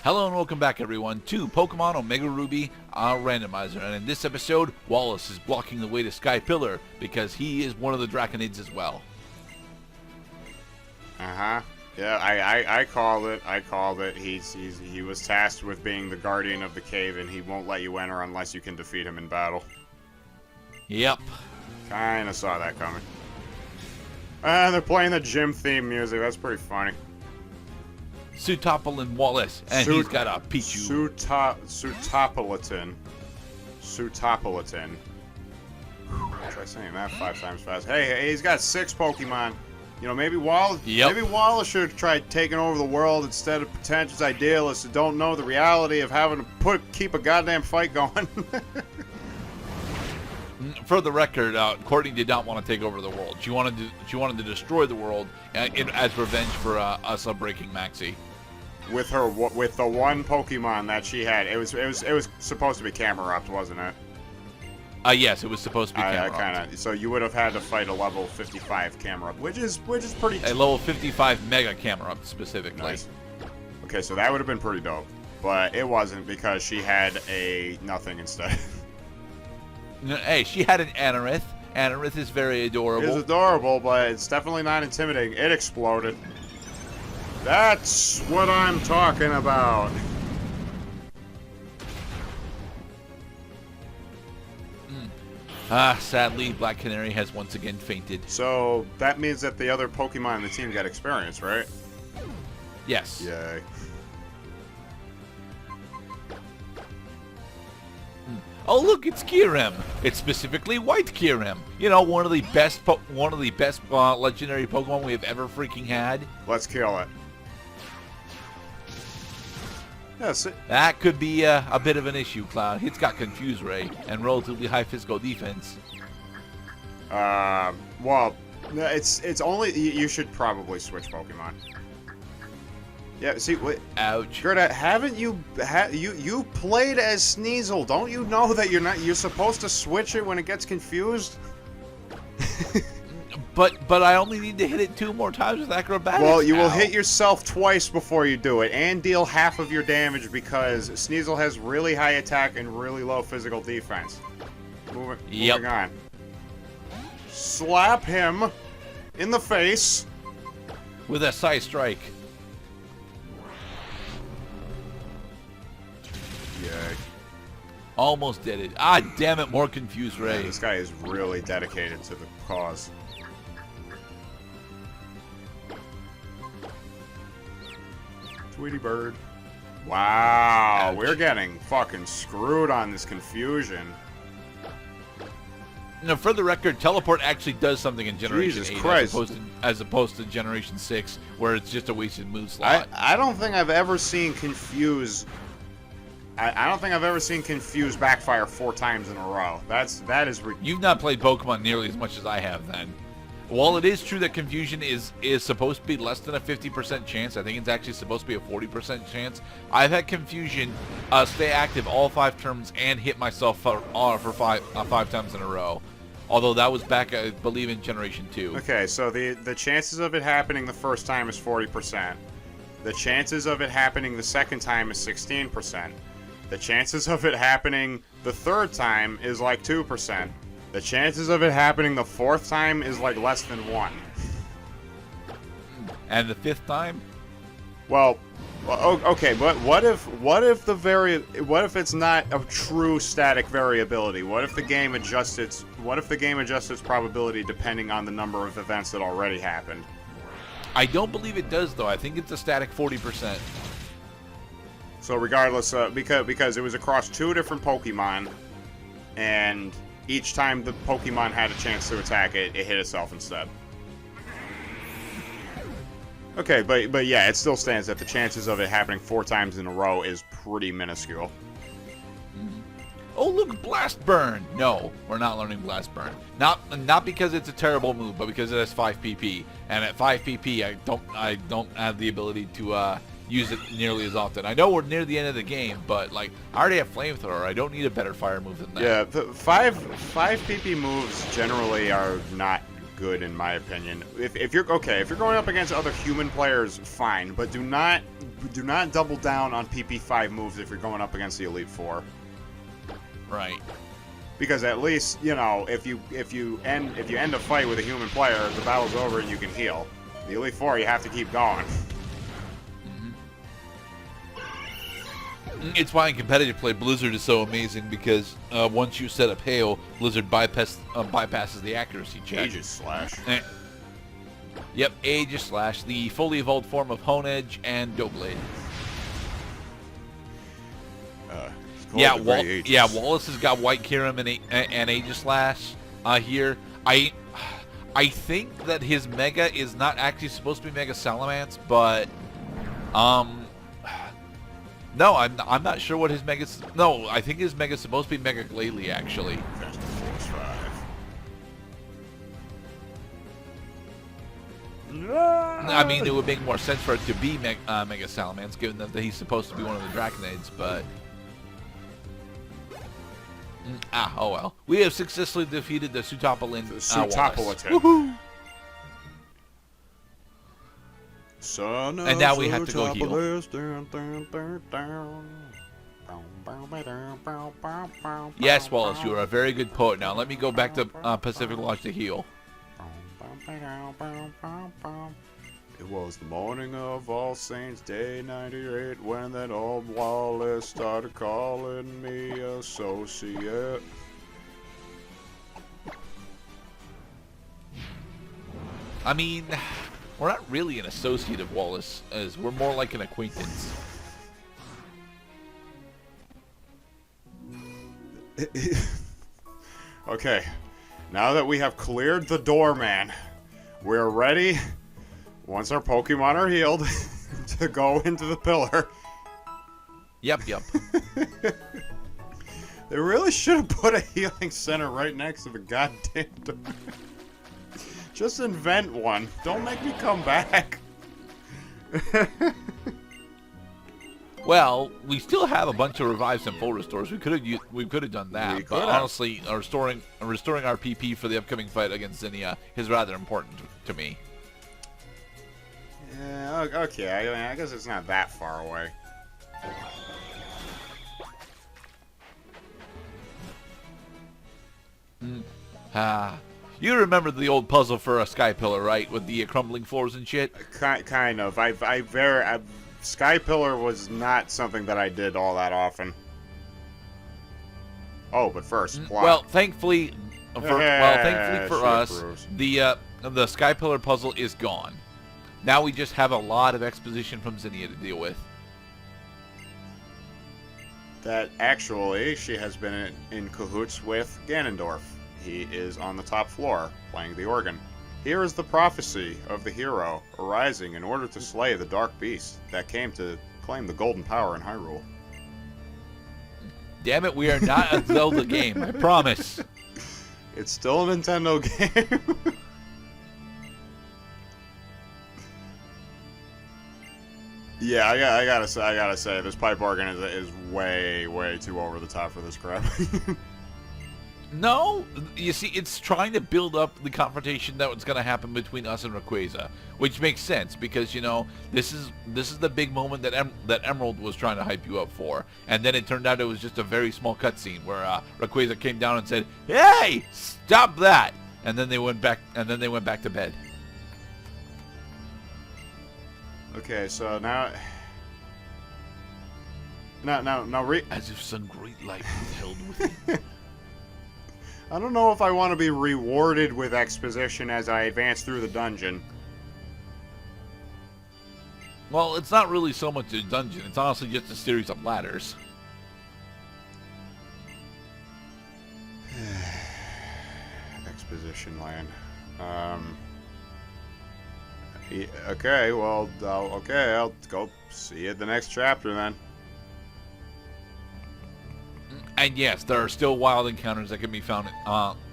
Hello and welcome back everyone to Pokemon Omega Ruby Randomizer, and in this episode, Wallace is blocking the way to Sky Pillar because he is one of the Draconids as well. Yeah, I called it. He was tasked with being the guardian of the cave, and he won't let you enter unless you can defeat him in battle. Yep. Kinda saw that coming. They're playing the gym theme music. That's pretty funny. Sutopple and Wallace, and he's got a Pichu. Sutopolitan. Try saying that 5 times fast. Hey, he's got 6 Pokemon. You know, maybe Wallace should have tried taking over the world instead of pretentious idealists who don't know the reality of having to keep a goddamn fight going. For the record, Courtney did not want to take over the world. She wanted to destroy the world as revenge for us breaking Maxie. With the one Pokemon that she had, it was supposed to be Camerupt, wasn't it? Yes, it was supposed to be Camerupt. So you would have had to fight a level 55 Camerupt, which is pretty. A level 55 Mega Camerupt specifically. Nice. Okay, so that would have been pretty dope, but it wasn't because she had a nothing instead. Hey, she had an Anorith. Anorith is very adorable. It's adorable, but it's definitely not intimidating. It exploded. That's what I'm talking about. Sadly, Black Canary has once again fainted. So that means that the other Pokemon in the team got experience, right? Yes. Yay. Oh look, it's Kyurem. It's specifically White Kyurem. You know, one of the best legendary Pokemon we have ever freaking had. Let's kill it. Yes. That could be a bit of an issue, Cloud. It's got Confuse Ray and relatively high physical defense. Well, it's only you should probably switch Pokemon. Yeah, see, Ouch. Gerda, haven't you you played as Sneasel? Don't you know that you're supposed to switch it when it gets confused? But I only need to hit it 2 more times with acrobatics. Well, you will hit yourself twice before you do it, and deal half of your damage because Sneasel has really high attack and really low physical defense. Moving on. Slap him in the face with a Psy Strike. Yay. Almost did it. Ah, damn it, more Confused Ray. Man, this guy is really dedicated to the cause. Tweety Bird. Wow, Ouch. We're getting fucking screwed on this confusion. Now, for the record, Teleport actually does something in Generation 8 as opposed to Generation 6, where it's just a wasted move slot. I don't think I've ever seen Confuse... I don't think I've ever seen Confuse backfire 4 times in a row. That is. You've not played Pokemon nearly as much as I have, then. While it is true that Confusion is supposed to be less than a 50% chance, I think it's actually supposed to be a 40% chance. I've had Confusion stay active all 5 turns and hit myself for 5 times in a row. Although that was back, I believe, in Generation 2. Okay, so the chances of it happening the first time is 40%. The chances of it happening the second time is 16%. The chances of it happening the third time is like 2%. The chances of it happening the 4th time is like less than 1. And the 5th time? Well, okay, but what if it's not a true static variability? What if the game adjusts its probability depending on the number of events that already happened? I don't believe it does, though. I think it's a static 40%. So regardless, because it was across 2 different Pokemon, and each time the Pokemon had a chance to attack it, it hit itself instead. Okay, but yeah, it still stands that the chances of it happening 4 times in a row is pretty minuscule. Oh, look, Blast Burn! No, we're not learning Blast Burn. Not because it's a terrible move, but because it has 5 PP. And at 5 PP, I don't have the ability to use it nearly as often. I know we're near the end of the game, but like I already have Flamethrower. I don't need a better fire move than that. Yeah, the 5 PP moves generally are not good in my opinion. If you're going up against other human players, fine, but do not double down on PP5 moves if you're going up against the Elite Four. Right. Because at least, you know, if you end a fight with a human player, the battle's over and you can heal. The Elite Four, you have to keep going. It's why in competitive play, Blizzard is so amazing because once you set up Hail, Blizzard bypasses the accuracy check. Aegis Slash. Yep, Aegis Slash, the fully evolved form of Hone Edge and Doughblade. Yeah, Wallace has got White Kirim and Aegis Slash here. I think that his Mega is not actually supposed to be Mega Salamence, but no, I'm not sure what his Mega. No, I think his Mega is supposed to be Mega Glalie actually. Force 5. I mean, it would make more sense for it to be Mega Salamence, given that he's supposed to be one of the Draconades, but. Oh well. We have successfully defeated the Sutopolin Wallace. Woohoo! And now we have to go heal. Yes, Wallace, you are a very good poet. Now let me go back to Pacific Lodge to heal. It was the morning of All Saints Day 98 when that old Wallace started calling me associate. I mean, we're not really an associate of Wallace, as we're more like an acquaintance. Okay, now that we have cleared the doorman, we're ready, once our Pokemon are healed, to go into the pillar. Yep. They really should have put a healing center right next to the goddamn door. Just invent one. Don't make me come back. Well, we still have a bunch of revives and full restores. We could have done that. But honestly, restoring our PP for the upcoming fight against Zinnia is rather important to me. Yeah, okay. I guess it's not that far away. You remember the old puzzle for a Sky Pillar, right? With the crumbling floors and shit? Kind of. Sky Pillar was not something that I did all that often. Oh, but first, plot. Well, thankfully for us, Bruce. the Sky Pillar puzzle is gone. Now we just have a lot of exposition from Zinnia to deal with. That actually, she has been in cahoots with Ganondorf. He is on the top floor, playing the organ. Here is the prophecy of the hero, arising in order to slay the dark beast that came to claim the golden power in Hyrule. Damn it, we are not a Zelda game, I promise. It's still a Nintendo game. Yeah, I gotta say, this pipe organ is way too over the top for this crap. No, you see, it's trying to build up the confrontation that was going to happen between us and Rayquaza, which makes sense because, you know, this is the big moment that Emerald was trying to hype you up for, and then it turned out it was just a very small cutscene where Rayquaza came down and said, "Hey, stop that!" and then they went back to bed. Okay, so now, as if some great light was held within. I don't know if I want to be rewarded with exposition as I advance through the dungeon. Well, it's not really so much a dungeon. It's honestly just a series of ladders. Exposition land. Okay, well, I'll go see you at the next chapter then. And yes, there are still wild encounters that can be found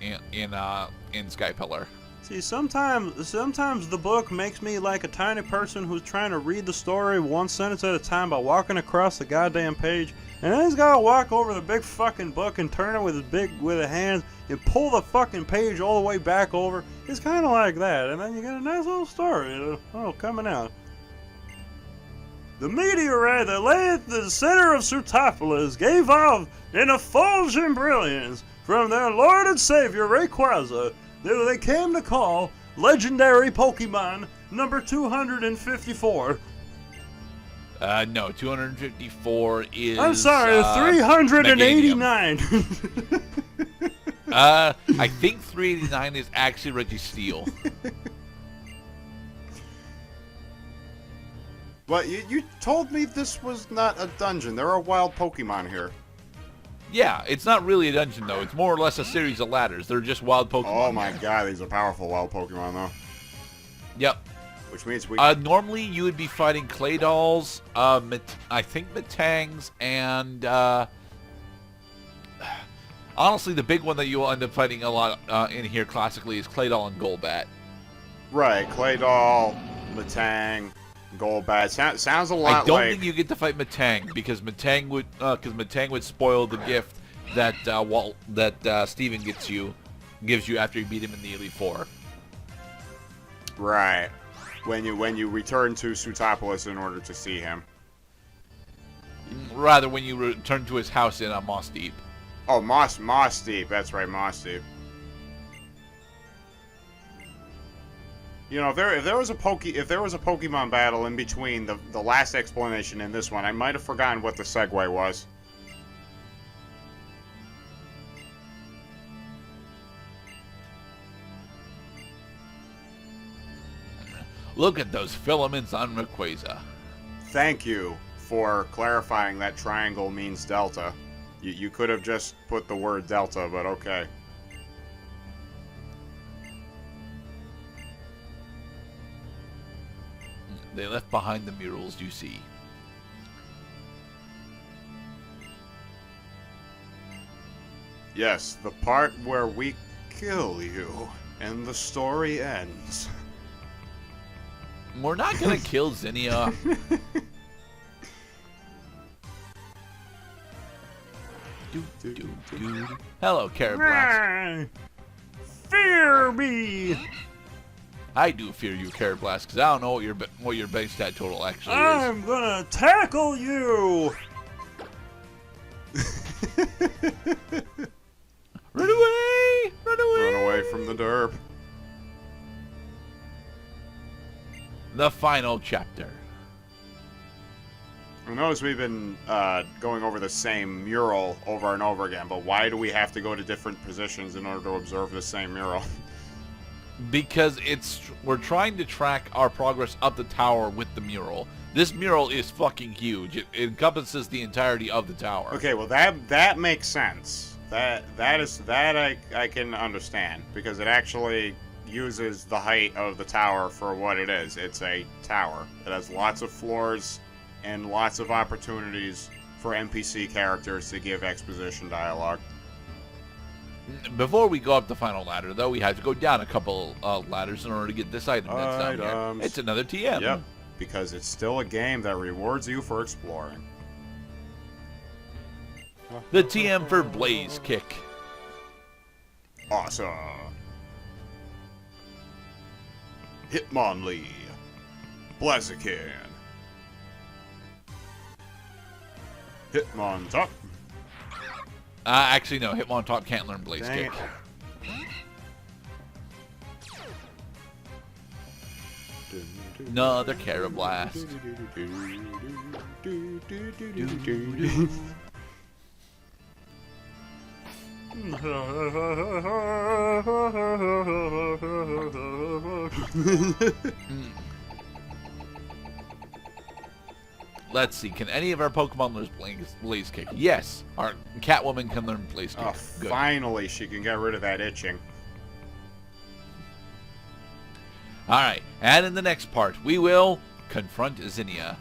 in Sky Pillar. See, sometimes the book makes me like a tiny person who's trying to read the story one sentence at a time by walking across the goddamn page. And then he's gotta walk over the big fucking book and turn it with his hands and pull the fucking page all the way back over. It's kind of like that, and then you get a nice little story, coming out. The meteorite that lay at the center of Sutopolis gave off an effulgent brilliance from their Lord and Savior Rayquaza that they came to call legendary Pokemon number 254. No, 254 is... I'm sorry, 389. I think 389 is actually Registeel. But you told me this was not a dungeon. There are wild Pokemon here. Yeah, it's not really a dungeon, though. It's more or less a series of ladders. They're just wild Pokemon. Oh my god, these are powerful wild Pokemon, though. Yep. Which means we... normally, you would be fighting Claydolls, I think Metangs, and... honestly, the big one that you will end up fighting a lot in here classically is Claydol and Golbat. Right, Claydol, Metang, Golbat. Sounds a lot like... I don't think you get to fight Metang because Metang would spoil the gift that Steven gives you after you beat him in the Elite Four. Right. When you return to Sutopolis in order to see him. Rather, when you return to his house in Moss Deep. Oh, Moss Deep. That's right, Moss Deep. You know, if there was a Pokemon battle in between the last explanation and this one, I might have forgotten what the segue was. Look at those filaments on Rayquaza. Thank you for clarifying that triangle means delta. You could have just put the word delta, but okay. They left behind the murals you see. Yes, the part where we kill you and the story ends. We're not gonna kill Zinnia. Hello, Carablast. Fear me! I do fear you, Carablast, because I don't know what your base stat total actually is. I'm gonna tackle you! Run away! Run away! Run away from the derp. The final chapter. I notice we've been going over the same mural over and over again, but why do we have to go to different positions in order to observe the same mural? Because we're trying to track our progress up the tower with the mural. This mural is fucking huge. It encompasses the entirety of the tower. Okay, well that makes sense. That I can understand because it actually uses the height of the tower for what it is. It's a tower. It has lots of floors and lots of opportunities for NPC characters to give exposition dialogue. Before we go up the final ladder, though, we have to go down a couple ladders in order to get this item that's down here. It's another TM. Yep, because it's still a game that rewards you for exploring. The TM for Blaze Kick. Awesome. Hitmonlee. Blaziken. Hitmontop. Actually, no. Hitmontop can't learn Blaze Kick. Another Carablast. Let's see. Can any of our Pokemon learn Blaze Kick? Yes. Our Catwoman can learn Blaze Kick. Oh, good. Finally, she can get rid of that itching. All right. And in the next part, we will confront Zinnia.